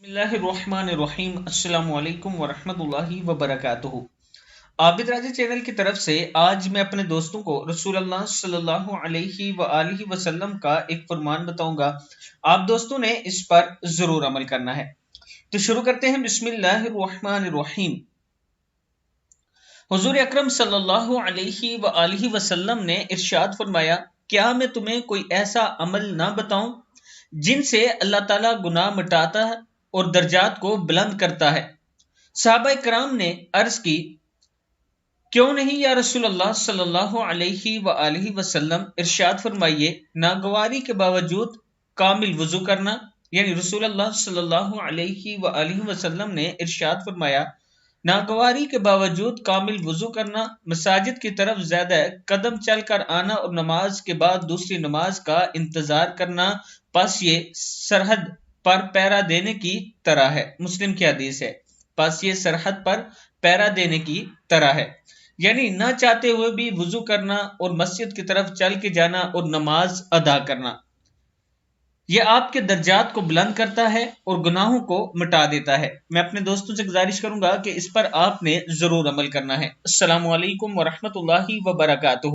बिस्मिल्लाहिर्रहमानिर्रहीम। अस्सलाम वालेकुम वरहमतुल्लाहि वबरकातुहू। आबिद राजा चैनल की तरफ से आज मैं अपने दोस्तों को रसूल अल्लाह सल्लल्लाहु अलैहि वआलिहि वसल्लम का एक फरमान बताऊंगा। आप दोस्तों ने इस पर जरूर अमल करना है। तो शुरू करते हैं। बिस्मिल्लाहिर्रहमानिर्रहीम। हुजूर अकरम सल्लल्लाहु अलैहि वआलिहि वसल्लम ने इरशाद फरमाया, क्या मैं तुम्हें कोई ऐसा अमल ना बताऊं जिनसे अल्लाह ताला गुनाह मिटाता है और दर्जात को बुलंद करता है। सहाबा इकराम ने अर्ज की, क्यों नहीं या रसूल अल्लाह सल्लल्लाहु अलैहि वआलिहि वसल्लम, इरशाद फरमाइए। नागवारी के बावजूद कामिल वजू करना, यानी रसूल अल्लाह सल्लल्लाहु अलैहि वआलिहि वसल्लम ने इरशाद फरमाया, नागवारी के बावजूद कामिल वजू करना, मसाजिद की तरफ ज्यादा कदम चलकर आना और नमाज के बाद दूसरी नमाज का इंतजार करना, बस ये सरहद पर पहरा देने की तरह है। मुस्लिम की हदीस है। बस ये सरहद पर पहरा देने की तरह है, यानी ना चाहते हुए भी वजू करना और मस्जिद की तरफ चल के जाना और नमाज अदा करना। यह आपके दर्जात को बुलंद करता है और गुनाहों को मिटा देता है। मैं अपने दोस्तों से गुजारिश करूंगा कि इस पर आपने जरूर अमल करना है। अस्सलामु अलैकुम वरहमतुल्लाहि वबरकातुहू।